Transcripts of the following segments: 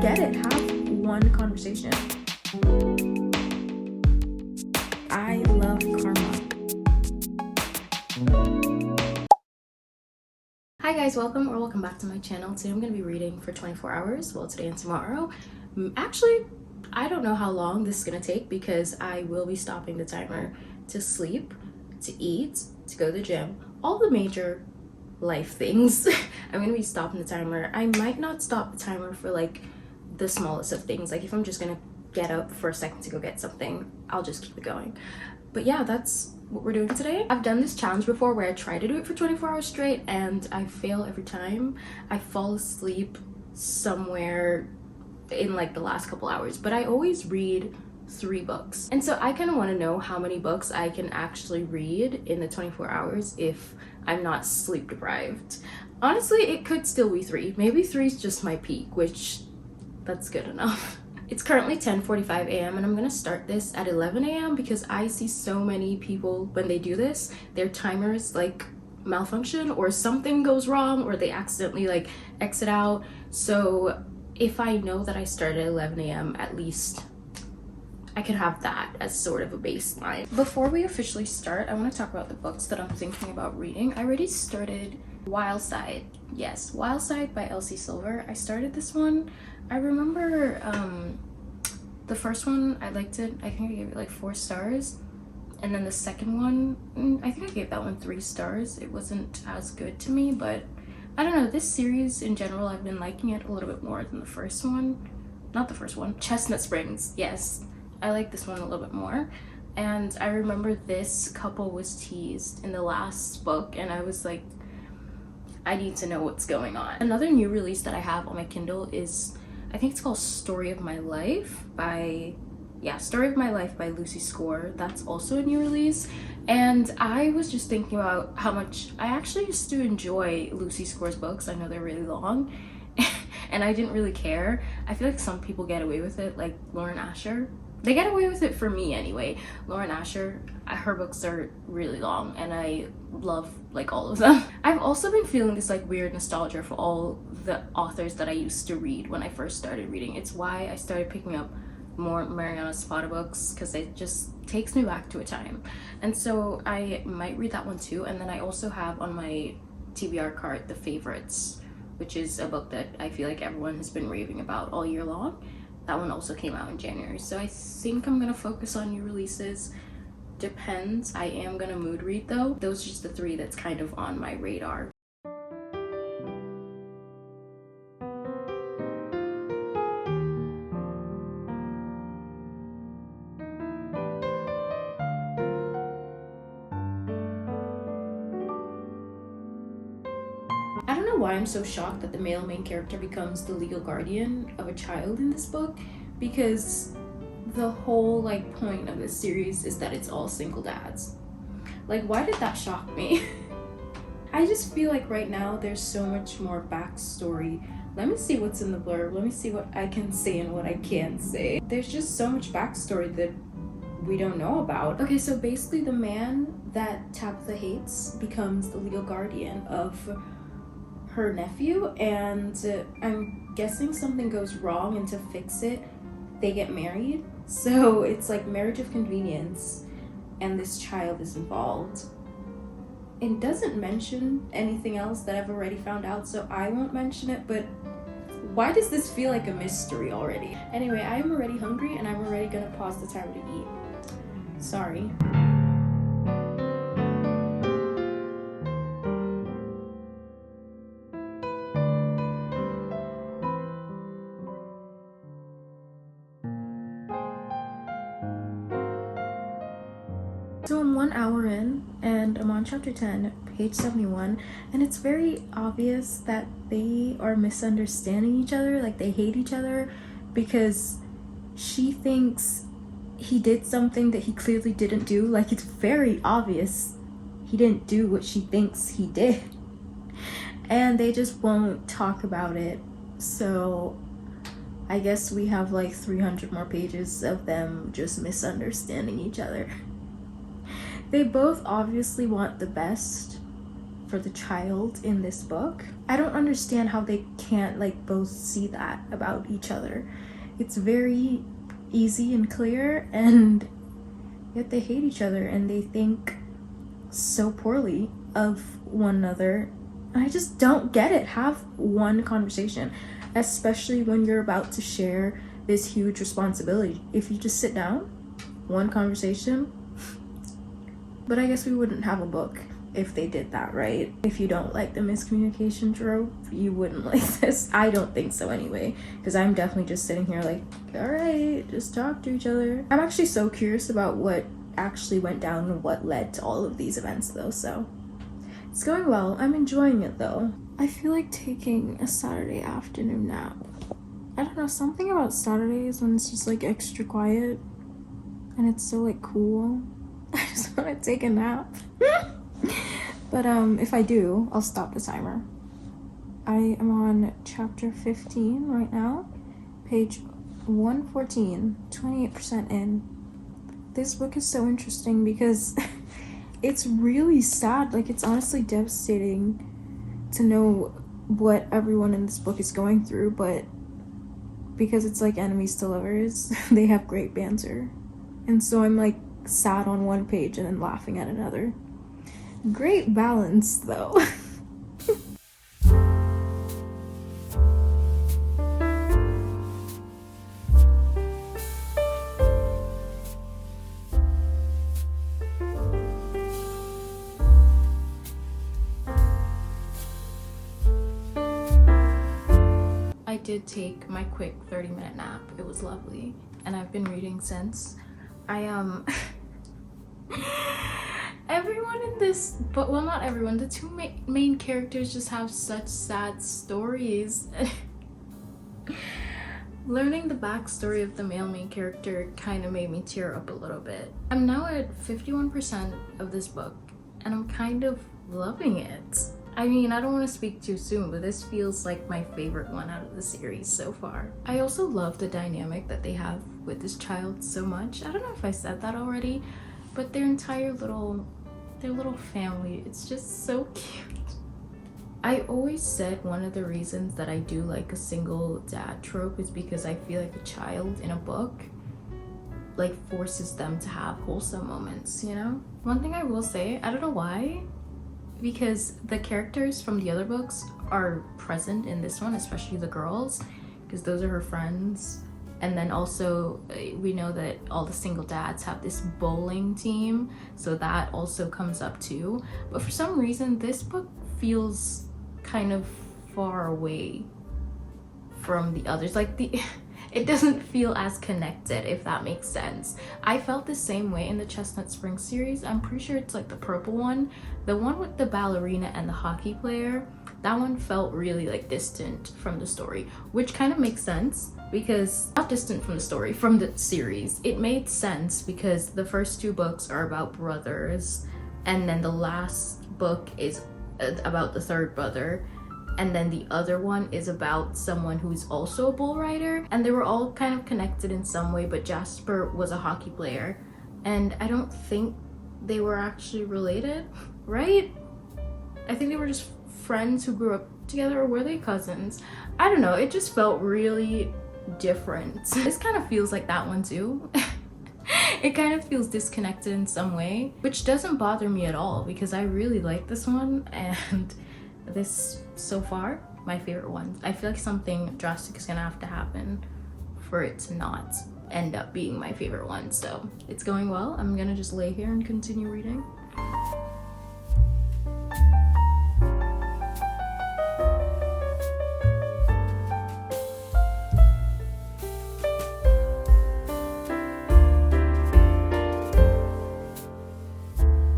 get it. Have one conversation. I love karma. Hi guys, welcome back to my channel. Today I'm going to be reading for 24 hours, well, today and tomorrow. Actually, I don't know how long this is going to take because I will be stopping the timer to sleep, to eat, to go to the gym, all the major life things. I'm going to be stopping the timer. I might not stop the timer for like the smallest of things. Like if I'm just going to get up for a second to go get something, I'll just keep it going. But yeah, that's what we're doing today. I've done this challenge before where I try to do it for 24 hours straight and I fail every time. I fall asleep somewhere in like the last couple hours, but I always read 3 books. And so I kind of want to know how many books I can actually read in the 24 hours if I'm not sleep deprived. Honestly, it could still be 3. Maybe 3 is just my peak, which that's good enough. It's currently 10:45 a.m. and I'm gonna start this at 11 a.m. because I see so many people when they do this, their timers like malfunction or something goes wrong or they accidentally like exit out. So if I know that I start at 11 a.m. at least I could have that as sort of a baseline. Before we officially start, I want to talk about the books that I'm thinking about reading. I already started Wild Side. Yes, Wild Side by Elsie Silver. I started this one. I remember the first one, I liked it. I think I gave it like 4 stars. And then the second one, I think I gave that one 3 stars. It wasn't as good to me, but I don't know. This series in general, I've been liking it a little bit more than the first one. Not the first one. Chestnut Springs. Yes, I like this one a little bit more. And I remember this couple was teased in the last book and I was like, I need to know what's going on. Another new release that I have on my Kindle is, I think it's called Story of My Life by, yeah, Story of My Life by Lucy Score. That's also a new release. And I was just thinking about how much I actually used to enjoy Lucy Score's books. I know they're really long and I didn't really care. I feel like some people get away with it, like Lauren Asher. They get away with it for me anyway. Lauren Asher, her books are really long and I love like all of them. I've also been feeling this like weird nostalgia for all the authors that I used to read when I first started reading. It's why I started picking up more Mariana Zapata books because it just takes me back to a time. And so I might read that one too. And then I also have on my TBR card The Favorites, which is a book that I feel like everyone has been raving about all year long. That one also came out in January. So I think I'm gonna focus on new releases. Depends. I am gonna mood read though. Those are just the 3 that's kind of on my radar. I don't know why I'm so shocked that the male main character becomes the legal guardian of a child in this book, because the whole like point of this series is that it's all single dads. Like, why did that shock me? I just feel like right now there's so much more backstory. Let me see what's in the blurb. Let me see what I can say and what I can't say. There's just so much backstory that we don't know about. Okay, so basically the man that Tabitha hates becomes the legal guardian of her nephew, and I'm guessing something goes wrong, and to fix it they get married. So it's like marriage of convenience and this child is involved. It doesn't mention anything else that I've already found out, so I won't mention it, but why does this feel like a mystery already? Anyway, I'm already hungry and I'm already gonna pause the timer to eat. Sorry. So I'm 1 hour in and I'm on chapter 10, page 71, and it's very obvious that they are misunderstanding each other, like they hate each other because she thinks he did something that he clearly didn't do. Like, it's very obvious he didn't do what she thinks he did. And they just won't talk about it. So I guess we have like 300 more pages of them just misunderstanding each other. They both obviously want the best for the child in this book. I don't understand how they can't like both see that about each other. It's very easy and clear, and yet they hate each other and they think so poorly of one another. I just don't get it. Have one conversation, especially when you're about to share this huge responsibility. If you just sit down, one conversation. But I guess we wouldn't have a book if they did that, right? If you don't like the miscommunication trope, you wouldn't like this. I don't think so anyway, because I'm definitely just sitting here like, all right, just talk to each other. I'm actually so curious about what actually went down and what led to all of these events though, so it's going well. I'm enjoying it though. I feel like taking a Saturday afternoon nap. I don't know, something about Saturdays when it's just like extra quiet and it's so like cool. I just want to take a nap. But if I do, I'll stop the timer. I am on chapter 15 right now, page 114, 28% in. This book is so interesting because it's really sad. Like, it's honestly devastating to know what everyone in this book is going through, but because it's like enemies to lovers, they have great banter. And so I'm like sad on one page and then laughing at another. Great balance though. I did take my quick 30-minute nap. It was lovely, and I've been reading since. Everyone in this, but well, not everyone, the two main characters just have such sad stories. Learning the backstory of the male main character kind of made me tear up a little bit. I'm now at 51% of this book, and I'm kind of loving it. I mean, I don't want to speak too soon, but this feels like my favorite one out of the series so far. I also love the dynamic that they have with this child so much. I don't know if I said that already, but their little family, it's just so cute. I always said one of the reasons that I do like a single dad trope is because I feel like a child in a book like forces them to have wholesome moments, you know? One thing I will say, I don't know why, because the characters from the other books are present in this one, especially the girls, because those are her friends. And then also we know that all the single dads have this bowling team, so that also comes up too. But for some reason this book feels kind of far away from the others. Like it doesn't feel as connected, if that makes sense. I felt the same way in the Chestnut Springs series. I'm pretty sure it's like the purple one, the one with the ballerina and the hockey player. That one felt really like distant from the story, which kind of makes sense because, not distant from the story, from the series. It made sense because the first two books are about brothers, and then the last book is about the third brother, and then the other one is about someone who's also a bull rider, and they were all kind of connected in some way, but Jasper was a hockey player, and I don't think they were actually related, right? I think they were just friends who grew up together, or were they cousins? I don't know, it just felt really different. This kind of feels like that one too. It kind of feels disconnected in some way, which doesn't bother me at all because I really like this one, and this so far my favorite one. I feel like something drastic is gonna have to happen for it to not end up being my favorite one, so it's going well. I'm gonna just lay here and continue reading.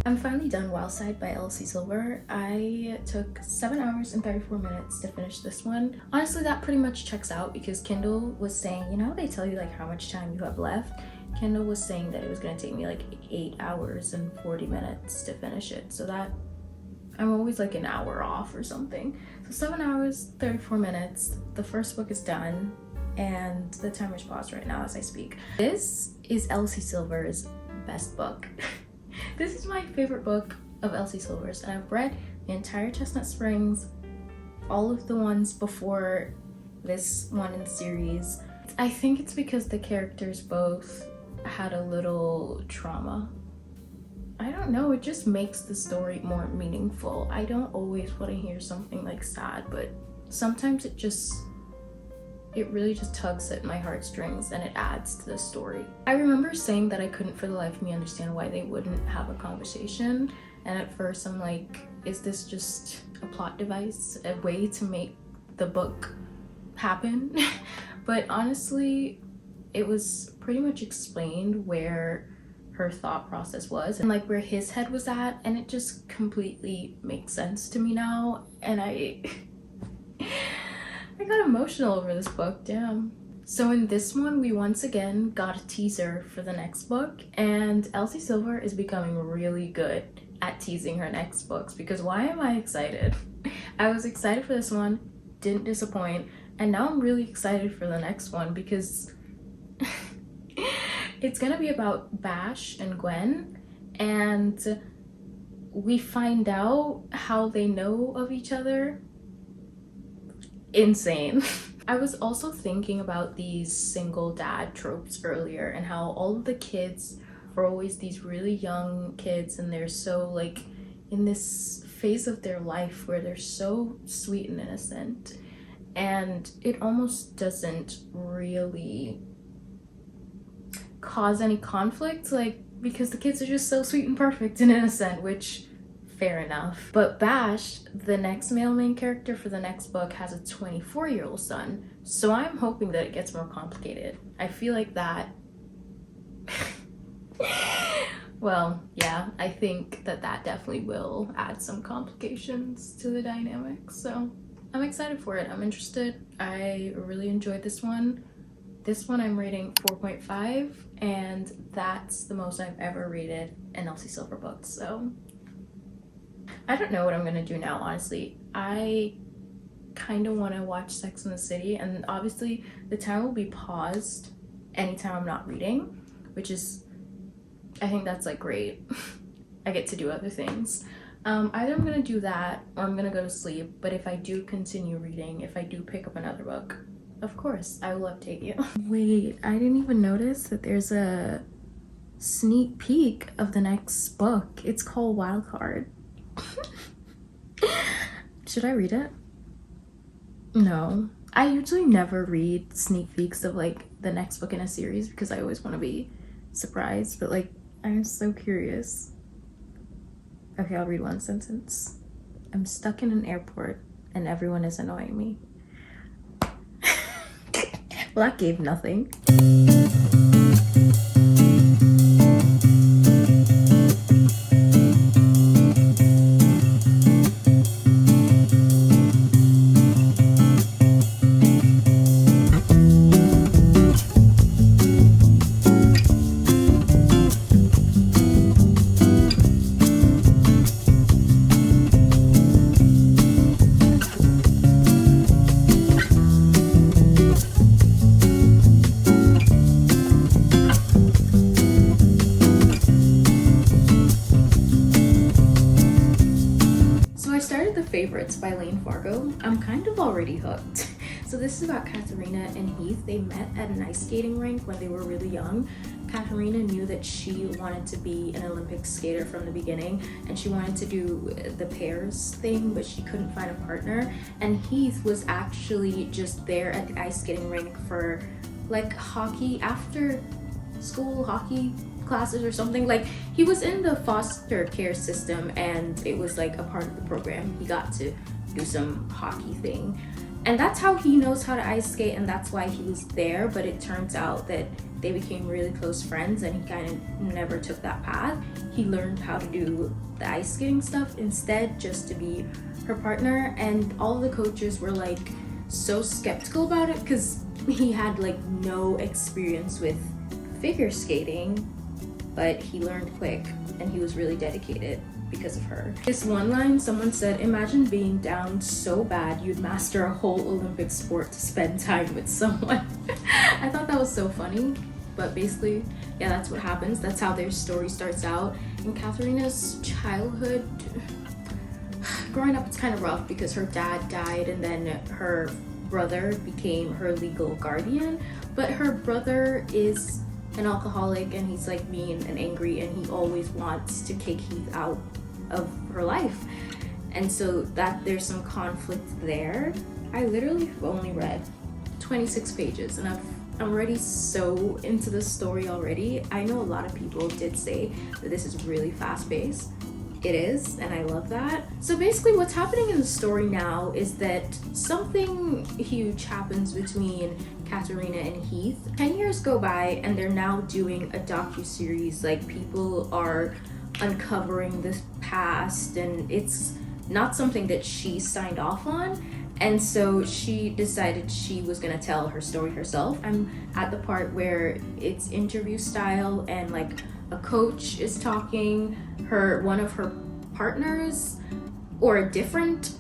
I'm finally done Wildside by Elsie Silver. I took 7 hours and 34 minutes to finish this one. Honestly, that pretty much checks out because Kindle was saying, you know, they tell you like how much time you have left. Kindle was saying that it was gonna take me like 8 hours and 40 minutes to finish it. So that, I'm always like an hour off or something. So 7 hours, 34 minutes. The first book is done and the timer's paused right now as I speak. This is Elsie Silver's best book. This is my favorite book of Elsie Silver's, and I've read the entire Chestnut Springs, all of the ones before this one in the series. I think it's because the characters both had a little trauma. I don't know, it just makes the story more meaningful. I don't always want to hear something like sad, but sometimes it really just tugs at my heartstrings and it adds to the story. I remember saying that I couldn't for the life of me understand why they wouldn't have a conversation, and at first I'm like, is this just a plot device, a way to make the book happen? But honestly, it was pretty much explained where her thought process was and like where his head was at, and it just completely makes sense to me now. And I got emotional over this book, damn. So in this one, we once again got a teaser for the next book, and Elsie Silver is becoming really good at teasing her next books, because why am I excited? I was excited for this one, didn't disappoint, and now I'm really excited for the next one because it's gonna be about Bash and Gwen, and we find out how they know of each other. Insane. I was also thinking about these single dad tropes earlier, and how all of the kids are always these really young kids, and they're so like in this phase of their life where they're so sweet and innocent, and it almost doesn't really cause any conflict, like, because the kids are just so sweet and perfect and innocent, which fair enough. But Bash, the next male main character for the next book, has a 24-year-old son, so I'm hoping that it gets more complicated. I feel like that well, yeah, I think that definitely will add some complications to the dynamics, so I'm excited for it. I'm interested. I really enjoyed this one. This one I'm rating 4.5, and that's the most I've ever rated an Elsie Silver book, so I don't know what I'm gonna do now, honestly. I kind of want to watch Sex and the City, and obviously the time will be paused anytime I'm not reading, which is, I think that's like great. I get to do other things. Either I'm gonna do that or I'm gonna go to sleep, but if I do continue reading, if I do pick up another book, of course I will update you. Wait, I didn't even notice that there's a sneak peek of the next book. It's called Wildcard. Should I read it? No. I usually never read sneak peeks of like the next book in a series because I always want to be surprised, but like I'm so curious. Okay, I'll read one sentence. I'm stuck in an airport and everyone is annoying me. Well, that gave nothing. Favorites by Layne Fargo. I'm kind of already hooked. So this is about Katharina and Heath. They met at an ice skating rink when they were really young. Katharina knew that she wanted to be an Olympic skater from the beginning, and she wanted to do the pairs thing, but she couldn't find a partner. And Heath was actually just there at the ice skating rink for like hockey, after school hockey classes or something. Like, he was in the foster care system and it was like a part of the program. He got to do some hockey thing, and that's how he knows how to ice skate, and that's why he was there. But it turns out that they became really close friends and he kind of never took that path. He learned how to do the ice skating stuff instead, just to be her partner. And all the coaches were like so skeptical about it because he had like no experience with figure skating, but he learned quick and he was really dedicated because of her. This one line, someone said, imagine being down so bad you'd master a whole Olympic sport to spend time with someone. I thought that was so funny, but basically, yeah, that's what happens. That's how their story starts out. And Katharina's childhood, growing up it's kind of rough because her dad died and then her brother became her legal guardian, but her brother is an alcoholic and he's like mean and angry and he always wants to kick Heath out of her life, and so that there's some conflict there. I literally have only read 26 pages and I'm already so into the story already. I know a lot of people did say that this is really fast-paced. It is, and I love that. So basically what's happening in the story now is that something huge happens between Katharina and Heath. 10 years go by and they're now doing a docu-series. Like, people are uncovering this past and it's not something that she signed off on. And so she decided she was gonna tell her story herself. I'm at the part where it's interview style and like a coach is talking, one of her partners, or a different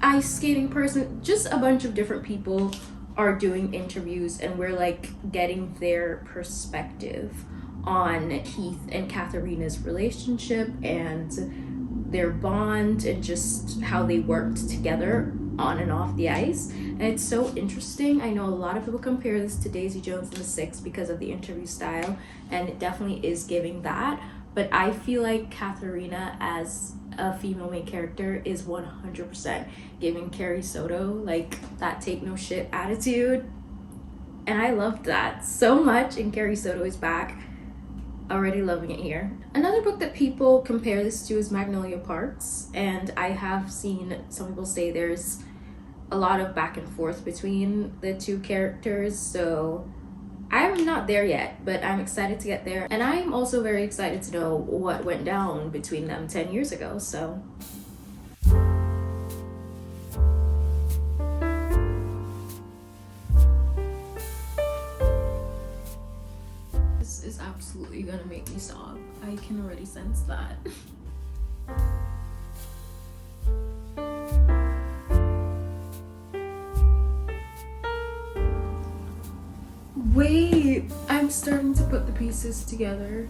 ice skating person, just a bunch of different people are doing interviews and we're like getting their perspective on Heath and Katharina's relationship and their bond and just how they worked together on and off the ice. And it's so interesting. I know a lot of people compare this to Daisy Jones and the Six because of the interview style, and it definitely is giving that, but I feel like Katharina as a female main character is 100% giving Carrie Soto, like that take no shit attitude, and I loved that so much. And Carrie Soto is back. Already loving it here. Another book that people compare this to is Magnolia Parks, and I have seen some people say there's a lot of back and forth between the two characters, so I'm not there yet, but I'm excited to get there, and I'm also very excited to know what went down between them 10 years ago, so. This is absolutely gonna make me sob. I can already sense that. Wait, I'm starting to put the pieces together.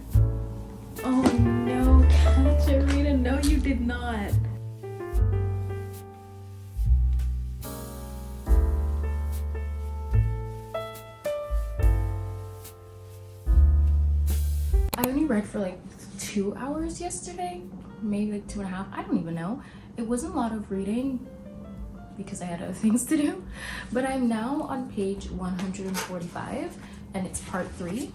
Oh no, Katharina, no you did not. I only read for like 2 hours yesterday, maybe like 2.5, I don't even know. It wasn't a lot of reading because I had other things to do, but I'm now on page 145 and it's part 3.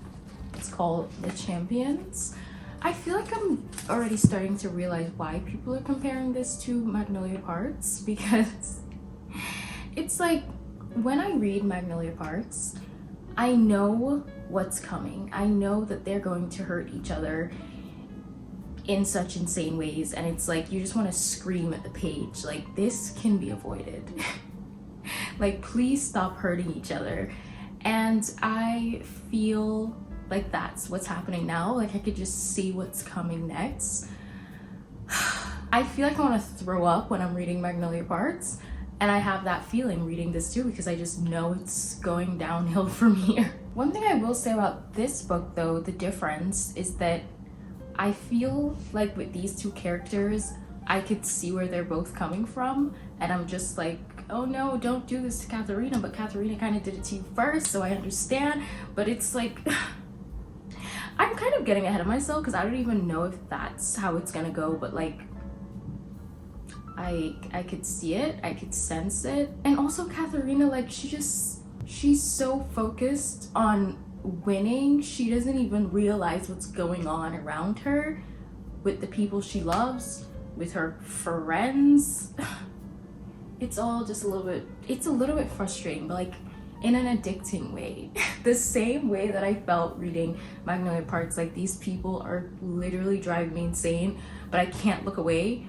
It's called The Champions. I feel like I'm already starting to realize why people are comparing this to Magnolia Parks, because it's like when I read Magnolia Parks, I know what's coming. I know that they're going to hurt each other in such insane ways, and it's like you just want to scream at the page, like, this can be avoided. Like, please stop hurting each other. And I feel like that's what's happening now. Like, I could just see what's coming next. I feel like I want to throw up when I'm reading Magnolia Parks, and I have that feeling reading this too because I just know it's going downhill from here. One thing I will say about this book though, the difference is that I feel like with these two characters, I could see where they're both coming from, and I'm just like, oh no, don't do this to Katharina, but Katharina kind of did it to you first, so I understand. But it's like, I'm kind of getting ahead of myself because I don't even know if that's how it's gonna go, but like, I could see it, I could sense it. And also Katharina, like, she's so focused on winning, she doesn't even realize what's going on around her with the people she loves, with her friends. It's all just it's a little bit frustrating, but like in an addicting way. The same way that I felt reading Magnolia Parks, like these people are literally driving me insane, but I can't look away.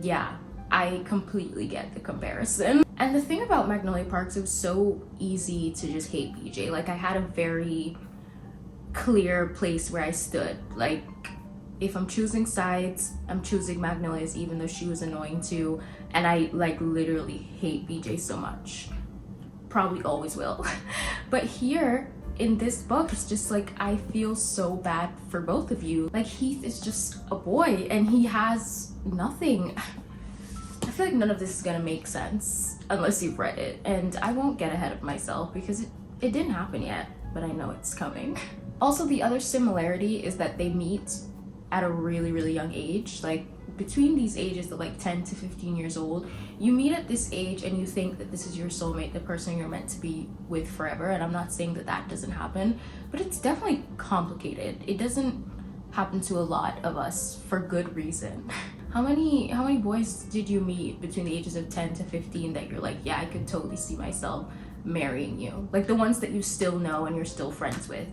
Yeah, I completely get the comparison. And the thing about Magnolia Parks, it was so easy to just hate BJ. Like, I had a very clear place where I stood. Like, if I'm choosing sides, I'm choosing Magnolia's, even though she was annoying too. And I like literally hate BJ so much. Probably always will. But here in this book, it's just like, I feel so bad for both of you. Like, Heath is just a boy and he has nothing. feel like none of this is gonna make sense unless you've read it, and I won't get ahead of myself because it didn't happen yet, but I know it's coming. Also, the other similarity is that they meet at a really, really young age. Like, between these ages of like 10 to 15 years old, you meet at this age and you think that this is your soulmate, the person you're meant to be with forever. And I'm not saying that that doesn't happen, but it's definitely complicated. It doesn't happen to a lot of us for good reason. How many boys did you meet between the ages of 10 to 15 that you're like, yeah, I could totally see myself marrying you? Like the ones that you still know and you're still friends with.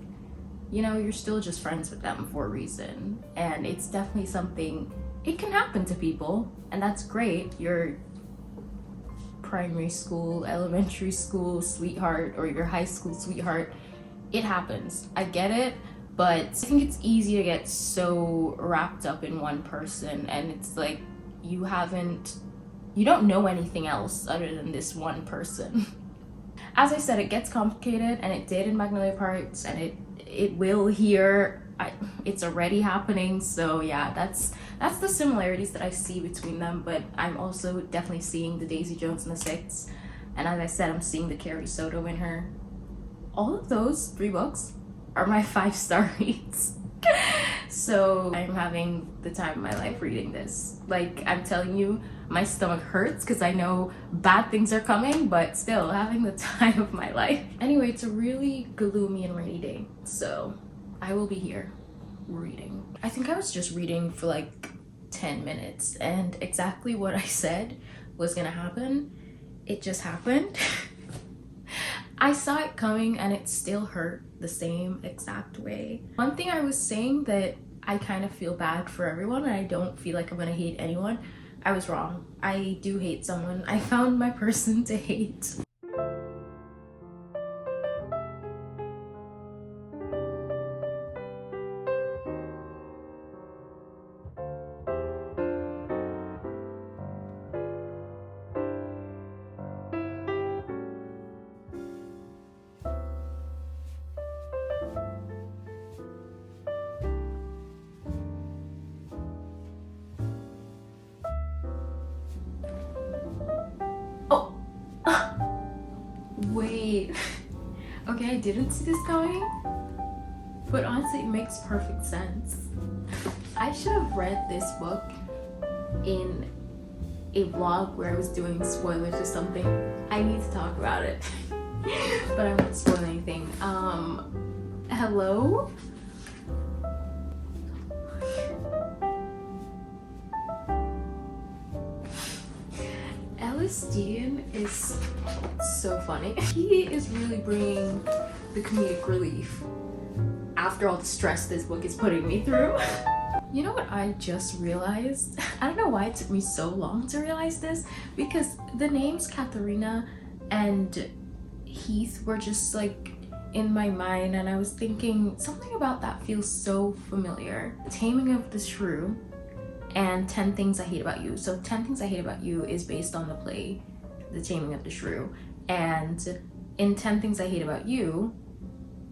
You know, you're still just friends with them for a reason. And it's definitely something, it can happen to people, and that's great. Your primary school, elementary school sweetheart, or your high school sweetheart, it happens. I get it, but I think it's easy to get so wrapped up in one person, and it's like you don't know anything else other than this one person. As I said, it gets complicated, and it did in Magnolia Parks, and it will here. It's already happening. So yeah, that's the similarities that I see between them, but I'm also definitely seeing the Daisy Jones and the Six, and as I said, I'm seeing the Carrie Soto in her. All of those 3 books are my 5-star reads. So I'm having the time of my life reading this. Like, I'm telling you, my stomach hurts because I know bad things are coming, but still having the time of my life. Anyway, it's a really gloomy and rainy day, so I will be here reading. I think I was just reading for like 10 minutes, and exactly what I said was gonna happen, it just happened. I saw it coming and it still hurt the same exact way. One thing I was saying that I kind of feel bad for everyone and I don't feel like I'm gonna hate anyone, I was wrong. I do hate someone. I found my person to hate. Wait, okay, I didn't see this coming, but honestly it makes perfect sense. I should have read this book in a vlog where I was doing spoilers or something. I need to talk about it, but I won't spoil anything. Hello? Elsie is so funny. He is really bringing the comedic relief after all the stress this book is putting me through. You know what I just realized? I don't know why it took me so long to realize this, because the names Katharina and Heath were just like in my mind, and I was thinking something about that feels so familiar. Taming of the Shrew and 10 Things I Hate About You. So 10 Things I Hate About You is based on the play The Taming of the Shrew, and in 10 Things I Hate About You,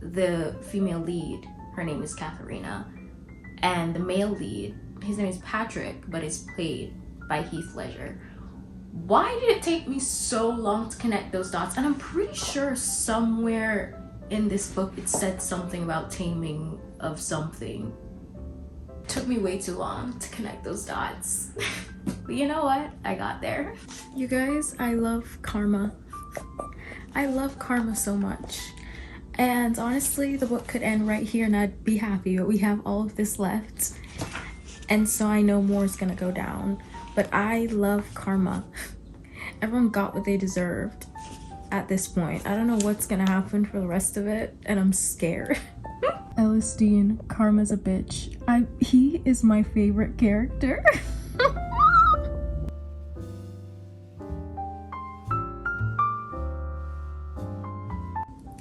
the female lead, her name is Katharina, and the male lead, his name is Patrick, but is played by Heath Ledger. Why did it take me so long to connect those dots? And I'm pretty sure somewhere in this book it said something about taming of something. It took me way too long to connect those dots. But you know what? I got there. You guys, I love karma. I love karma so much. And honestly, the book could end right here and I'd be happy, but we have all of this left. And so I know more is gonna go down. But I love karma. Everyone got what they deserved at this point. I don't know what's gonna happen for the rest of it, and I'm scared. Ellis Dean, karma's a bitch. He is my favorite character.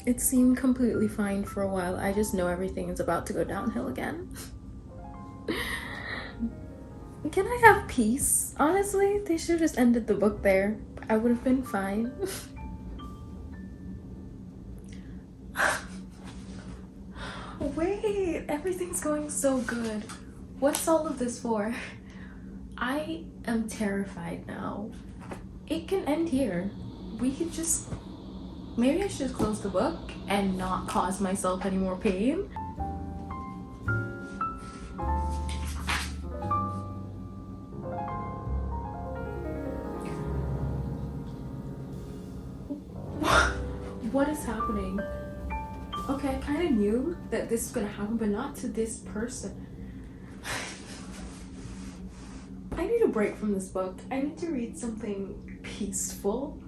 It seemed completely fine for a while. I just know everything is about to go downhill again. Can I have peace? Honestly, they should have just ended the book there. I would have been fine. Wait, everything's going so good. What's all of this for? I am terrified now. It can end here. We could just, maybe I should close the book and not cause myself any more pain. What is happening? Okay, I kind of knew that this was gonna happen, but not to this person. I need a break from this book. I need to read something peaceful,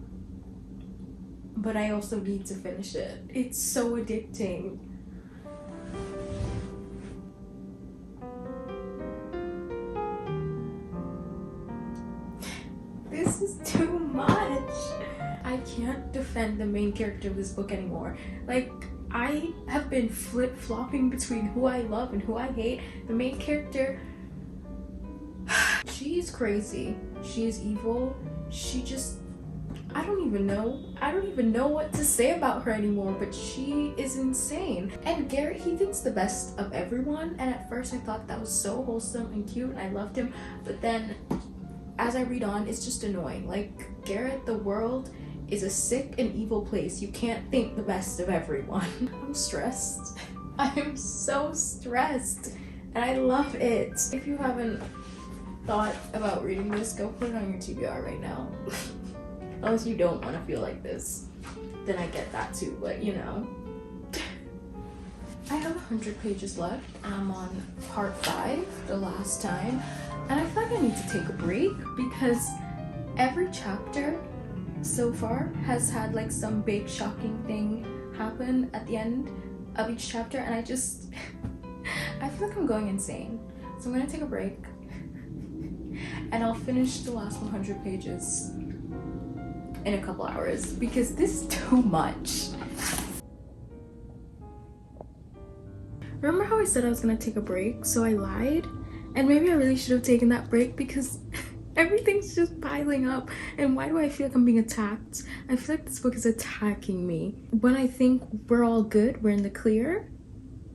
but I also need to finish it. It's so addicting. This is too much. I can't defend the main character of this book anymore. Like, I have been flip-flopping between who I love and who I hate. The main character, she's crazy. She is evil. She just, I don't even know what to say about her anymore, but she is insane. And Garrett, he thinks the best of everyone, and at first I thought that was so wholesome and cute and I loved him, but then as I read on, it's just annoying. Like, Garrett, the world is a sick and evil place. You can't think the best of everyone. I'm stressed. I am so stressed, and I love it. If you haven't thought about reading this, go put it on your TBR right now. Unless you don't want to feel like this, then I get that too, but you know. I have 100 pages left. I'm on part 5, the last time, and I feel like I need to take a break because every chapter so far has had like some big shocking thing happen at the end of each chapter, and I feel like I'm going insane. So I'm gonna take a break and I'll finish the last 100 pages in a couple hours because this is too much. Remember how I said I was gonna take a break? So I lied, and maybe I really should have taken that break because everything's just piling up. And why do I feel like I'm being attacked? I feel like this book is attacking me. When I think we're all good, we're in the clear,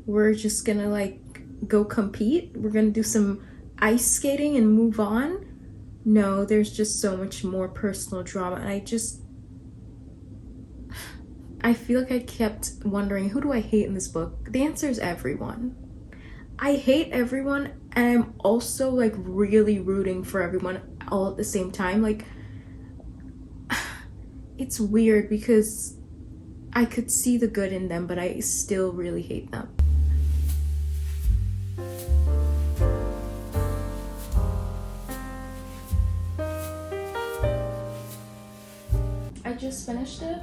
we're just gonna like go compete, we're gonna do some ice skating and move on. No, there's just so much more personal drama, and I feel like I kept wondering, who do I hate in this book? The answer is everyone. I hate everyone, and I'm also like really rooting for everyone all at the same time. Like, it's weird because I could see the good in them, but I still really hate them. I just finished it.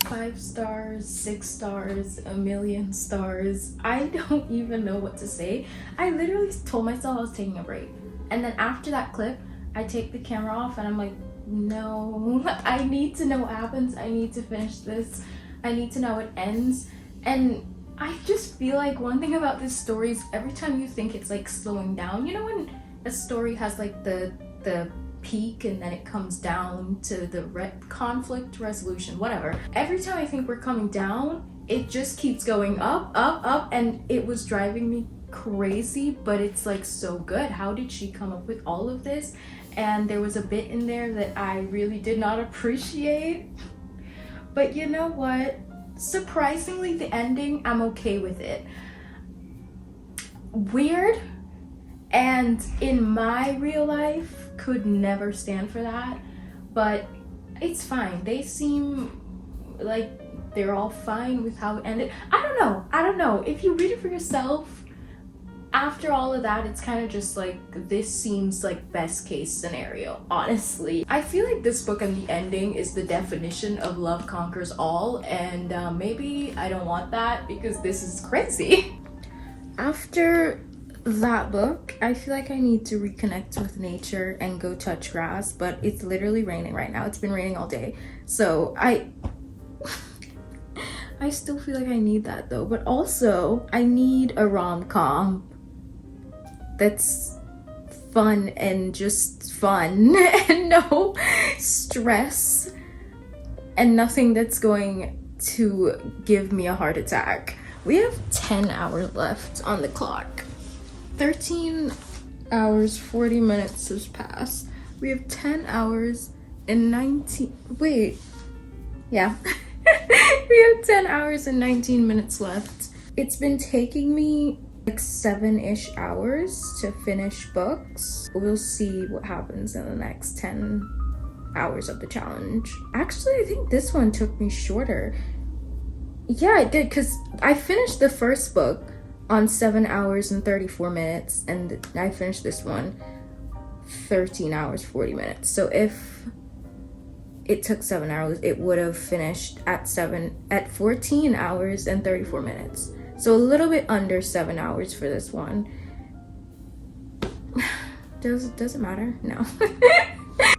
5 stars, 6 stars, 1,000,000 stars. I don't even know what to say. I literally told myself I was taking a break, and then after that clip I take the camera off and I'm like, no, I need to know what happens. I need to finish this. I need to know how it ends. And I just feel like one thing about this story is every time you think it's like slowing down, you know when a story has like the peak and then it comes down to the conflict resolution, whatever. Every time I think we're coming down, it just keeps going up, up, up, and it was driving me crazy, but it's like so good. How did she come up with all of this? And there was a bit in there that I really did not appreciate, but you know what? Surprisingly, the ending, I'm okay with it. Weird, and in my real life could never stand for that, but it's fine. They seem like they're all fine with how it ended. I don't know. If you read it for yourself, after all of that, it's kind of just like, this seems like best case scenario, honestly. I feel like this book and the ending is the definition of love conquers all, and maybe I don't want that because this is crazy. After that book, I feel like I need to reconnect with nature and go touch grass, but it's literally raining right now. It's been raining all day, so I still feel like I need that though. But also I need a rom-com that's fun and just fun and no stress and nothing that's going to give me a heart attack. We have 10 hours left on the clock. 13 hours, 40 minutes has passed. We have 10 hours and 19, wait, yeah. We have 10 hours and 19 minutes left. It's been taking me like 7-ish hours to finish books. We'll see what happens in the next 10 hours of the challenge. Actually, I think this one took me shorter. Yeah, it did, because I finished the first book on 7 hours and 34 minutes, and I finished this one 13 hours 40 minutes. So if it took 7 hours, it would have finished at 14 hours and 34 minutes. So a little bit under 7 hours for this one. Does it matter? No.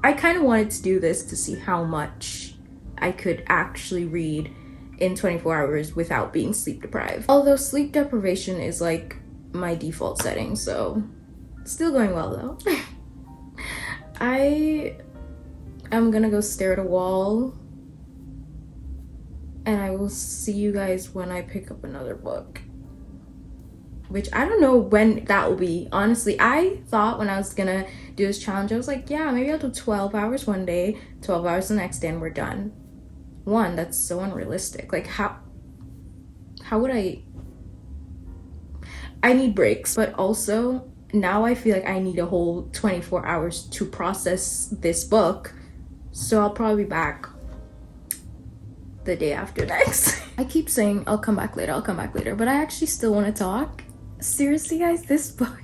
I kind of wanted to do this to see how much I could actually read in 24 hours without being sleep deprived. Although sleep deprivation is like my default setting, so still going well though. I am gonna go stare at a wall, and I will see you guys when I pick up another book, which I don't know when that will be. Honestly, I thought when I was gonna do this challenge, I was like, yeah, maybe I'll do 12 hours one day, 12 hours the next day, and we're done. One, that's so unrealistic. Like, how would I need breaks, but also now I feel like I need a whole 24 hours to process this book, so I'll probably be back the day after next. I keep saying I'll come back later, but I actually still want to talk. Seriously guys, this book,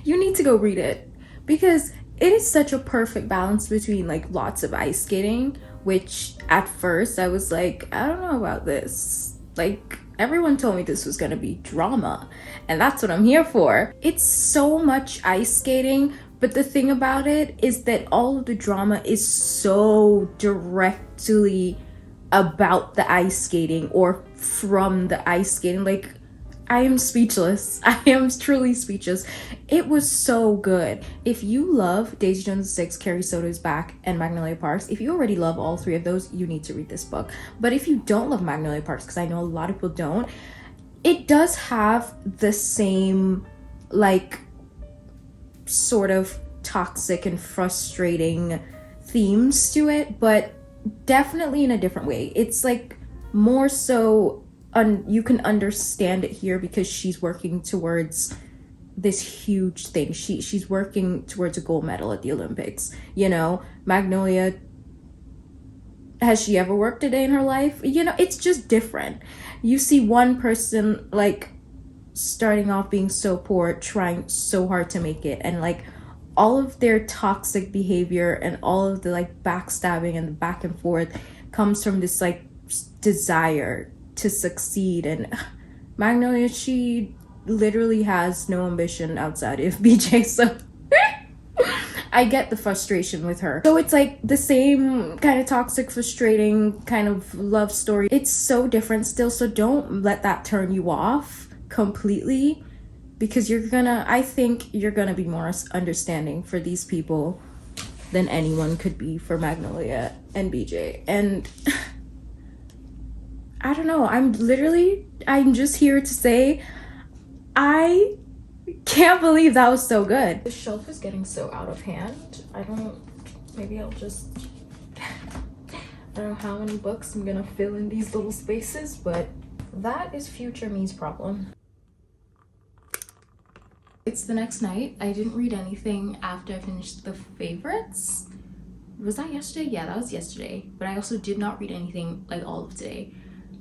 you need to go read it, because it is such a perfect balance between like lots of ice skating, which at first I was like, I don't know about this. Like, everyone told me this was gonna be drama, and that's what I'm here for. It's so much ice skating, but the thing about it is that all of the drama is so directly about the ice skating or from the ice skating. Like, I am speechless. I am truly speechless. It was so good. If you love Daisy Jones 6, Carrie Soto is Back, and Magnolia Parks, if you already love all three of those, you need to read this book. But if you don't love Magnolia Parks, because I know a lot of people don't, it does have the same, like, sort of toxic and frustrating themes to it, but definitely in a different way. It's like more so you can understand it here because she's working towards this huge thing. She's working towards a gold medal at the Olympics. You know, Magnolia, has she ever worked a day in her life? You know, it's just different. You see one person like starting off being so poor, trying so hard to make it, and like all of their toxic behavior and all of the like backstabbing and the back and forth comes from this like desire to succeed. And Magnolia, she literally has no ambition outside of BJ, so I get the frustration with her. So it's like the same kind of toxic, frustrating kind of love story. It's so different still, so don't let that turn you off completely, because I think you're gonna be more understanding for these people than anyone could be for Magnolia and BJ. And I don't know, I'm just here to say I can't believe that was so good. The shelf is getting so out of hand. Maybe I'll just, I don't know how many books I'm gonna fill in these little spaces, but that is future me's problem. It's the next night. I didn't read anything after I finished the favorites. Was that yesterday? Yeah, that was yesterday. But I also did not read anything like all of today.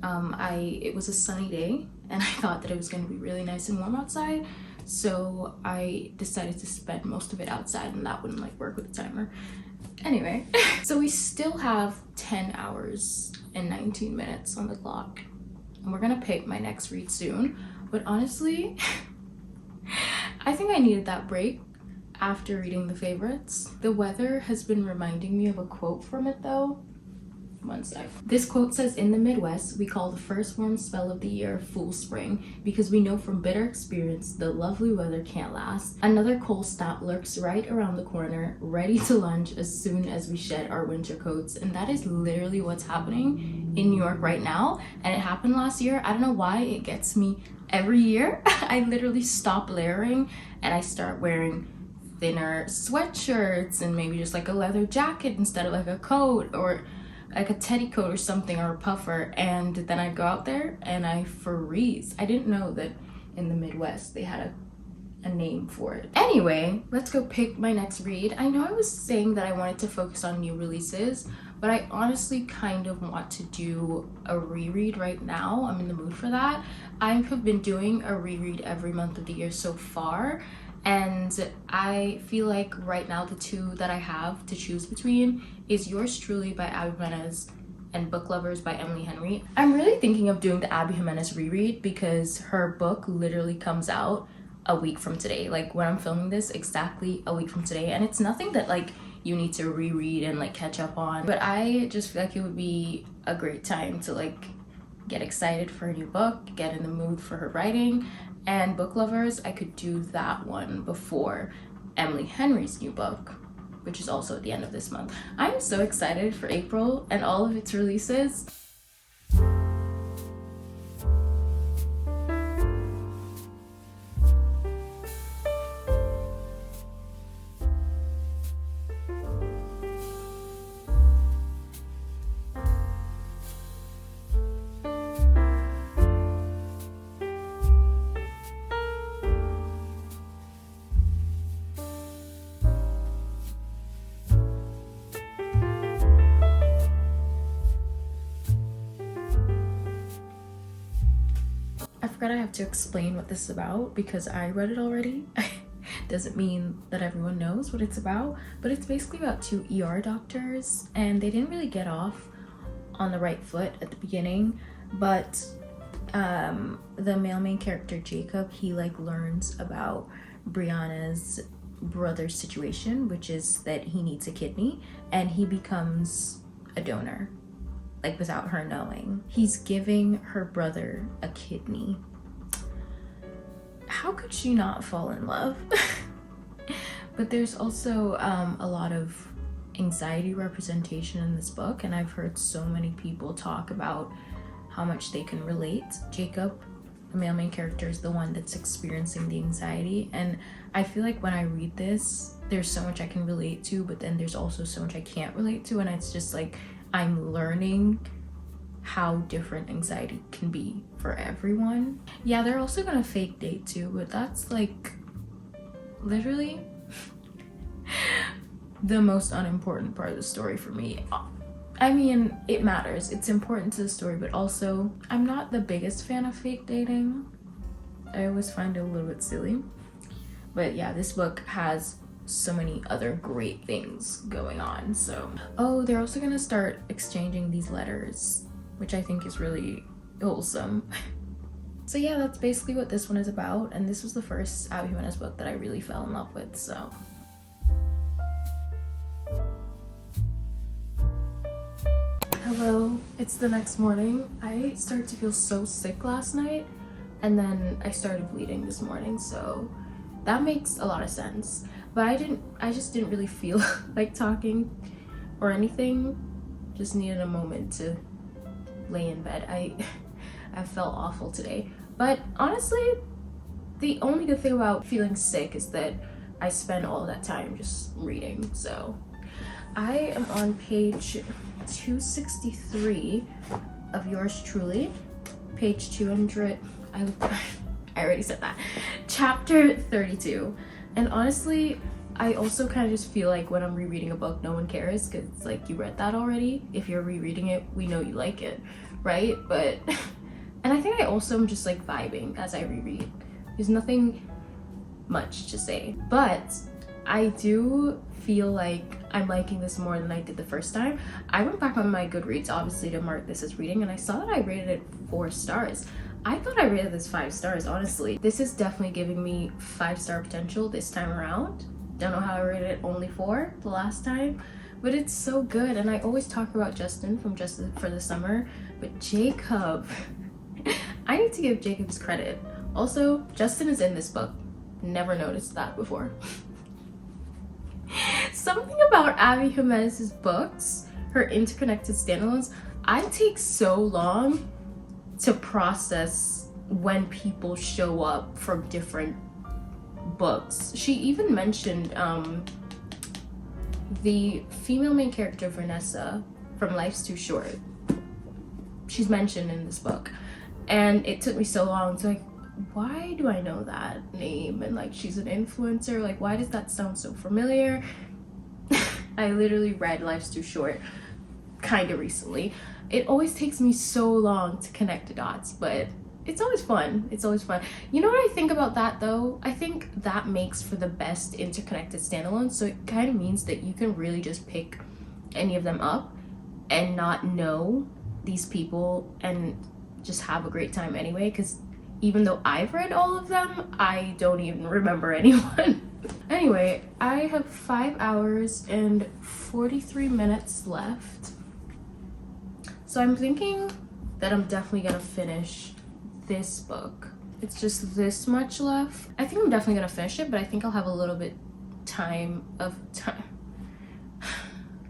It was a sunny day, and I thought that it was going to be really nice and warm outside, so I decided to spend most of it outside, and that wouldn't like work with the timer. Anyway, so we still have 10 hours and 19 minutes on the clock, and we're gonna pick my next read soon. But honestly, I think I needed that break after reading the favorites. The weather has been reminding me of a quote from it though. One sec. This quote says, "In the Midwest, we call the first warm spell of the year Fool Spring because we know from bitter experience the lovely weather can't last. Another cold snap lurks right around the corner, ready to lunge as soon as we shed our winter coats." And that is literally what's happening in New York right now. And it happened last year. I don't know why it gets me every year. I literally stop layering and I start wearing thinner sweatshirts and maybe just like a leather jacket instead of like a coat or like a teddy coat or something, or a puffer. And then I'd go out there and I freeze. I didn't know that in the Midwest they had a name for it. Anyway, let's go pick my next read. I know I was saying that I wanted to focus on new releases, but I honestly kind of want to do a reread right now. I'm in the mood for that. I have been doing a reread every month of the year so far, and I feel like right now the two that I have to choose between is Yours Truly by Abby Jimenez and Book Lovers by Emily Henry. I'm really thinking of doing the Abby Jimenez reread because her book literally comes out a week from today. Like when I'm filming this, exactly a week from today, and it's nothing that like you need to reread and like catch up on, but I just feel like it would be a great time to like get excited for a new book, get in the mood for her writing. And Book Lovers, I could do that one before Emily Henry's new book, which is also at the end of this month. I'm so excited for April and all of its releases. I forgot I have to explain what this is about because I read it already. Doesn't mean that everyone knows what it's about, but it's basically about two ER doctors, and they didn't really get off on the right foot at the beginning, but the male main character Jacob, he like learns about Brianna's brother's situation, which is that he needs a kidney, and he becomes a donor, like without her knowing. He's giving her brother a kidney. How could she not fall in love? But there's also a lot of anxiety representation in this book, and I've heard so many people talk about how much they can relate. Jacob, the male main character, is the one that's experiencing the anxiety, and I feel like when I read this, there's so much I can relate to, but then there's also so much I can't relate to, and it's just like I'm learning how different anxiety can be for everyone. Yeah, they're also gonna fake date too, but that's like literally the most unimportant part of the story for me. I mean, it matters, it's important to the story, but also I'm not the biggest fan of fake dating. I always find it a little bit silly. But yeah, this book has so many other great things going on. So they're also gonna start exchanging these letters, which I think is really wholesome. So yeah, that's basically what this one is about, and this was the first Abby Jimenez book that I really fell in love with. So hello, it's the next morning. I started to feel so sick last night, and then I started bleeding this morning, so that makes a lot of sense. But I just didn't really feel like talking or anything. Just needed a moment to lay in bed. I felt awful today. But honestly, the only good thing about feeling sick is that I spend all that time just reading. So I am on page 263 of Yours Truly, page 200. I already said that. Chapter 32. And honestly, I also kind of just feel like when I'm rereading a book, no one cares because it's like you read that already. If you're rereading it, we know you like it, right? But and I think I also am just like vibing as I reread. There's nothing much to say, but I do feel like I'm liking this more than I did the first time. I went back on my Goodreads, obviously, to mark this as reading, and I saw that I rated it 4 stars. I thought I rated this 5 stars, honestly. This is definitely giving me 5-star potential this time around. Don't know how I rated it only 4 the last time, but it's so good. And I always talk about Justin from Justice for the Summer, but Jacob, I need to give Jacob his credit. Also, Justin is in this book. Never noticed that before. Something about Abby Jimenez's books, her interconnected standalones, I take so long to process when people show up from different books. She even mentioned the female main character, Vanessa, from Life's Too Short. She's mentioned in this book. And it took me so long to like, why do I know that name? And like, she's an influencer. Like, why does that sound so familiar? I literally read Life's Too Short kind of recently. It always takes me so long to connect the dots, but it's always fun. It's always fun. You know what I think about that though? I think that makes for the best interconnected standalone. So it kind of means that you can really just pick any of them up and not know these people and just have a great time anyway, because even though I've read all of them, I don't even remember anyone. Anyway, I have 5 hours and 43 minutes left. So I'm thinking that I'm definitely gonna finish this book. It's just this much left. I think I'm definitely gonna finish it, but I think I'll have a little bit time.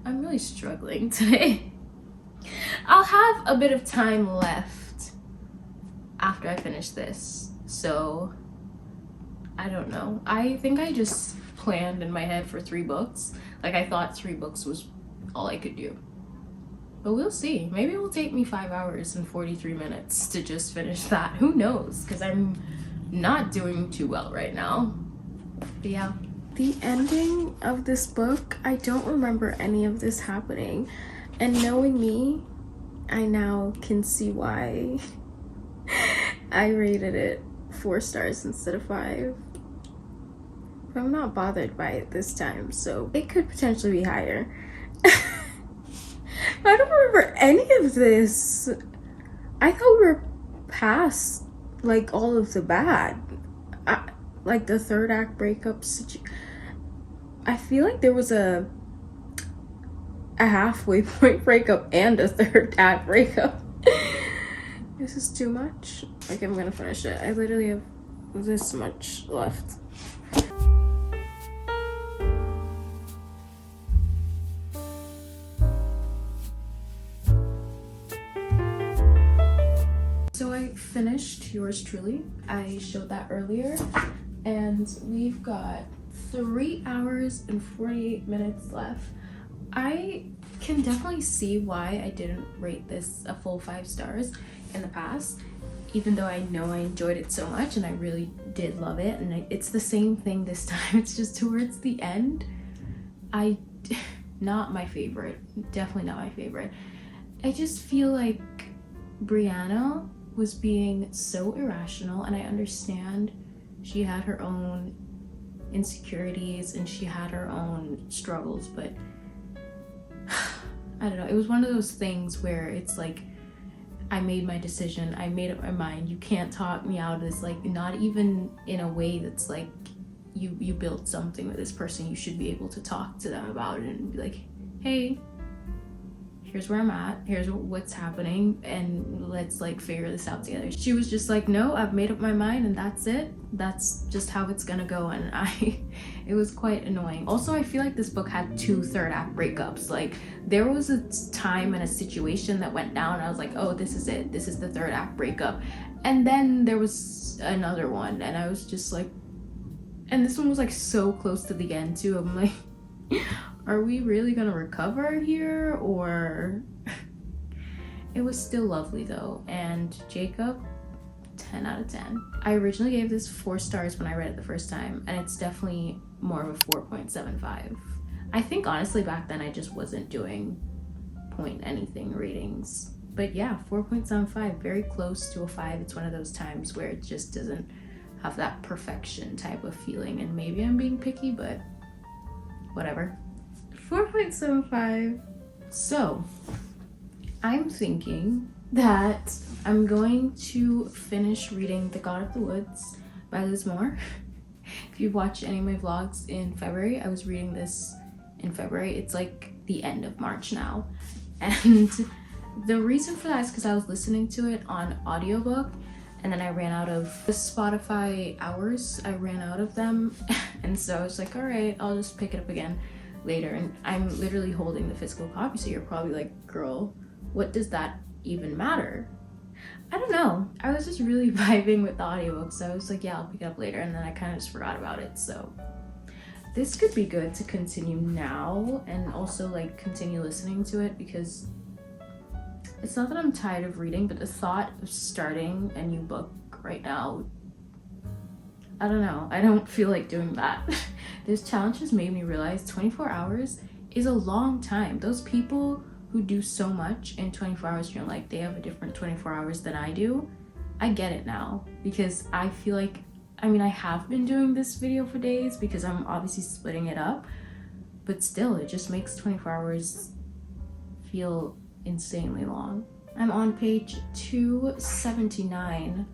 I'm really struggling today. I'll have a bit of time left after I finish this, so I don't know. I think I just planned in my head for 3 books. Like, I thought 3 books was all I could do, but we'll see. Maybe it will take me 5 hours and 43 minutes to just finish that. Who knows, because I'm not doing too well right now. But yeah, the ending of this book, I don't remember any of this happening, and knowing me, I now can see why I rated it 4 stars instead of 5. But I'm not bothered by it this time, so it could potentially be higher. I don't remember any of this. I thought we were past like all of the bad, like the 3rd act breakups. I feel like there was a halfway point breakup and a 3rd act breakup. This is too much. Okay, I'm gonna finish it. I literally have this much left. so I finished Yours Truly. I showed that earlier, and we've got 3 hours and 48 minutes left. I can definitely see why I didn't rate this a full 5 stars in the past, even though I know I enjoyed it so much and I really did love it. And it's the same thing this time. It's just towards the end, not my favorite. Definitely not my favorite. I just feel like Brianna was being so irrational, and I understand she had her own insecurities and she had her own struggles, but I don't know. It was one of those things where it's like, I made my decision, I made up my mind, you can't talk me out of this. Like, not even in a way that's like, you built something with this person, you should be able to talk to them about it and be like, hey, here's where I'm at, here's what's happening, and let's like figure this out together. She was just like, no, I've made up my mind and that's it, that's just how it's gonna go. And it was quite annoying. Also, I feel like this book had 2 3rd act breakups. Like, there was a time and a situation that went down and I was like, oh, this is it, this is the 3rd act breakup. And then there was another one and I was just like, and this one was like so close to the end too. I'm like, are we really gonna recover here? Or it was still lovely though. And Jacob, 10 out of 10. I originally gave this 4 stars when I read it the first time, and it's definitely more of a 4.75. I think honestly back then I just wasn't doing point anything ratings, but yeah, 4.75, very close to a 5. It's one of those times where it just doesn't have that perfection type of feeling, and maybe I'm being picky, but whatever. 4.75. So I'm thinking that I'm going to finish reading The God of the Woods by Liz Moore. If you've watched any of my vlogs in February, I was reading this in February. It's like the end of March now. And the reason for that is because I was listening to it on audiobook, and then I ran out of the Spotify hours. I ran out of them. And so I was like, all right, I'll just pick it up again later. And I'm literally holding the physical copy, so you're probably like, girl, what does that even matter? I don't know. I was just really vibing with the audiobook, so I was like, yeah, I'll pick it up later, and then I kind of just forgot about it. So this could be good to continue now and also like continue listening to it, because it's not that I'm tired of reading, but the thought of starting a new book right now, I don't know. I don't feel like doing that. This challenge has made me realize 24 hours is a long time. Those people who do so much in 24 hours, you're like, they have a different 24 hours than I do. I get it now, because I feel like, I mean, I have been doing this video for days because I'm obviously splitting it up, but still, it just makes 24 hours feel insanely long. I'm on page 279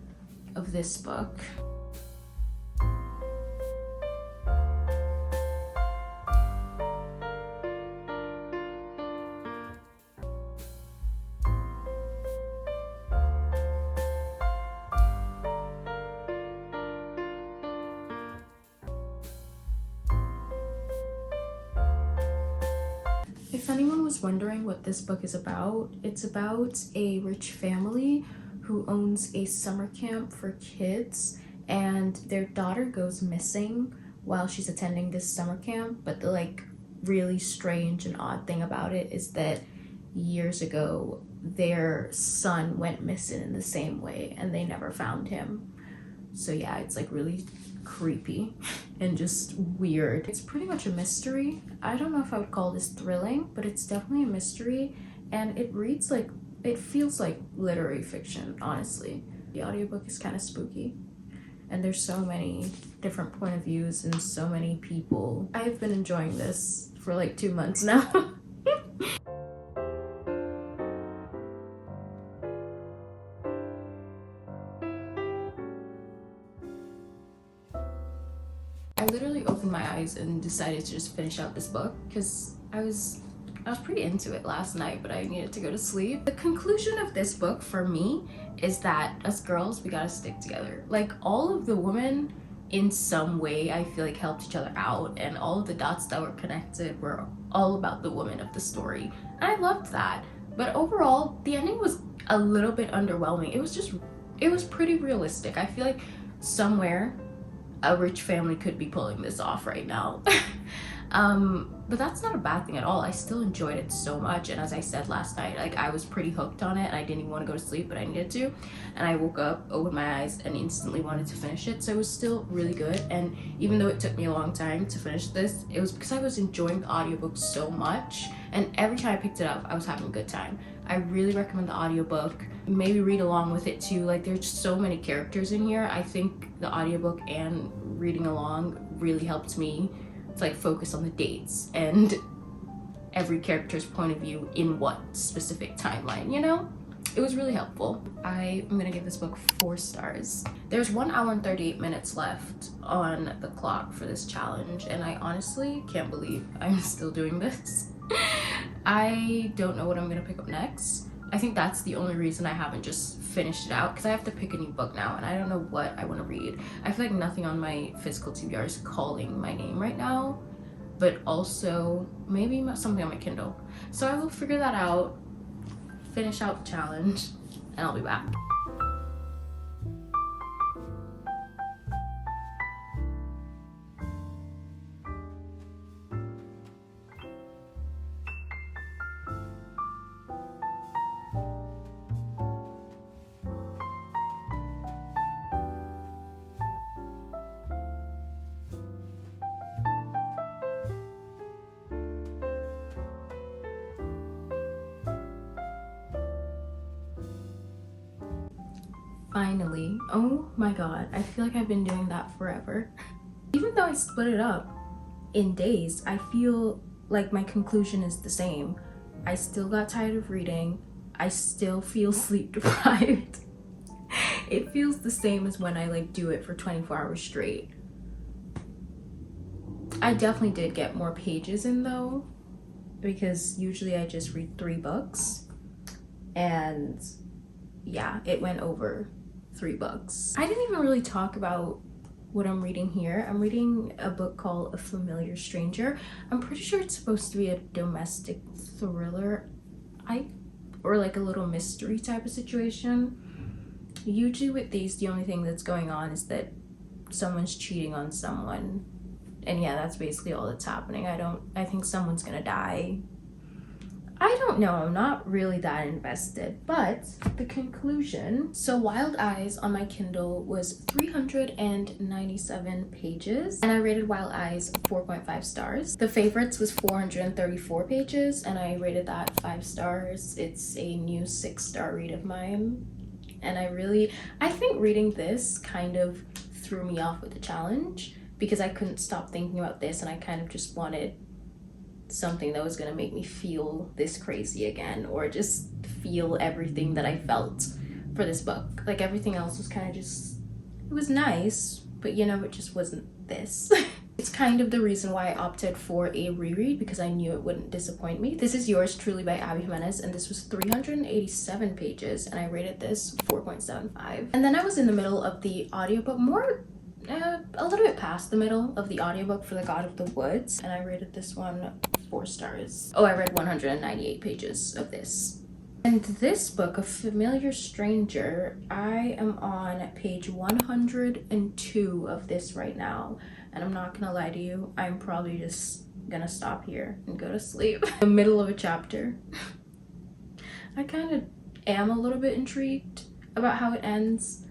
of this book. If anyone was wondering what this book is about, it's about a rich family who owns a summer camp for kids, and their daughter goes missing while she's attending this summer camp. But the like really strange and odd thing about it is that years ago their son went missing in the same way and they never found him. So yeah, it's like really creepy and just weird. It's pretty much a mystery. I don't know if I would call this thrilling, but it's definitely a mystery, and it reads like, it feels like literary fiction, honestly. The audiobook is kind of spooky, and there's so many different point of views and so many people. I've been enjoying this for like 2 months now. I literally opened my eyes and decided to just finish out this book because I was pretty into it last night, but I needed to go to sleep. The conclusion of this book for me is that as girls, we gotta stick together. Like, all of the women in some way, I feel like, helped each other out, and all of the dots that were connected were all about the women of the story. And I loved that. But overall, the ending was a little bit underwhelming. It was pretty realistic. I feel like somewhere a rich family could be pulling this off right now. But that's not a bad thing at all. I still enjoyed it so much, and as I said last night, like, I was pretty hooked on it, and I didn't even want to go to sleep, but I needed to, and I woke up, opened my eyes, and instantly wanted to finish it. So it was still really good, and even though it took me a long time to finish this, it was because I was enjoying the audiobook so much, and every time I picked it up, I was having a good time. I really recommend the audiobook. Maybe read along with it too. Like, there's so many characters in here. I think the audiobook and reading along really helped me to like focus on the dates and every character's point of view in what specific timeline, you know? It was really helpful. I am gonna give this book 4 stars. There's 1 hour and 38 minutes left on the clock for this challenge, and I honestly can't believe I'm still doing this. I don't know what I'm gonna pick up next. I think that's the only reason I haven't just finished it out, because I have to pick a new book now, and I don't know what I want to read. I feel like nothing on my physical TBR is calling my name right now, but also maybe something on my Kindle. So I will figure that out, finish out the challenge, and I'll be back. Finally. Oh my god, I feel like I've been doing that forever. Even though I split it up in days, I feel like my conclusion is the same. I still got tired of reading. I still feel sleep deprived. It feels the same as when I like do it for 24 hours straight. I definitely did get more pages in though, because usually I just read 3 books, and yeah, it went over 3 books. I didn't even really talk about what I'm reading here. I'm reading a book called A Familiar Stranger. I'm pretty sure it's supposed to be a domestic thriller, or like a little mystery type of situation. Usually with these, the only thing that's going on is that someone's cheating on someone. And yeah, that's basically all that's happening. I think someone's gonna die. I don't know, I'm not really that invested, but the conclusion. So Wild Eyes on my Kindle was 397 pages, and I rated Wild Eyes 4.5 stars. The Favorites was 434 pages, and I rated that 5 stars. It's a new 6-star read of mine. And I think reading this kind of threw me off with the challenge because I couldn't stop thinking about this, and I kind of just wanted something that was going to make me feel this crazy again, or just feel everything that I felt for this book. Like everything else was kind of just, it was nice, but you know, it just wasn't this. It's kind of the reason why I opted for a reread, because I knew it wouldn't disappoint me. This is Yours Truly by Abby Jimenez, and this was 387 pages, and I rated this 4.75. And then I was in the middle of the audiobook, a little bit past the middle of the audiobook for The God of the Woods, and I rated this one 4 stars. Oh, I read 198 pages of this. And this book, A Familiar Stranger, I am on page 102 of this right now, and I'm not gonna lie to you, I'm probably just gonna stop here and go to sleep. The middle of a chapter. I kind of am a little bit intrigued about how it ends.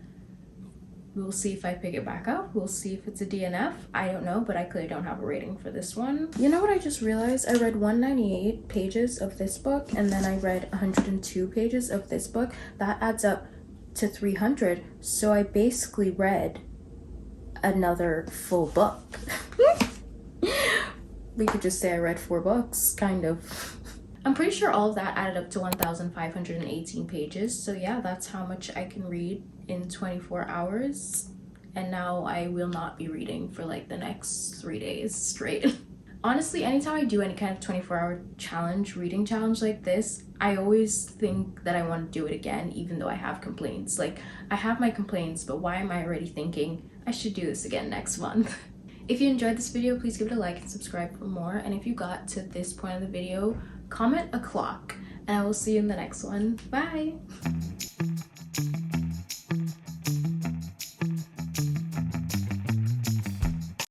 We'll see if I pick it back up. We'll see if it's a DNF. I don't know, but I clearly don't have a rating for this one. You know what I just realized? I read 198 pages of this book, and then I read 102 pages of this book. That adds up to 300. So I basically read another full book. We could just say I read 4 books, kind of. I'm pretty sure all of that added up to 1,518 pages. So yeah, that's how much I can read in 24 hours. And now I will not be reading for like the next 3 days straight. Honestly, anytime I do any kind of 24-hour challenge, reading challenge like this, I always think that I want to do it again, even though I have complaints. Like, I have my complaints, but why am I already thinking I should do this again next month? If you enjoyed this video, please give it a like and subscribe for more. And if you got to this point of the video, comment a clock, and I will see you in the next one. Bye!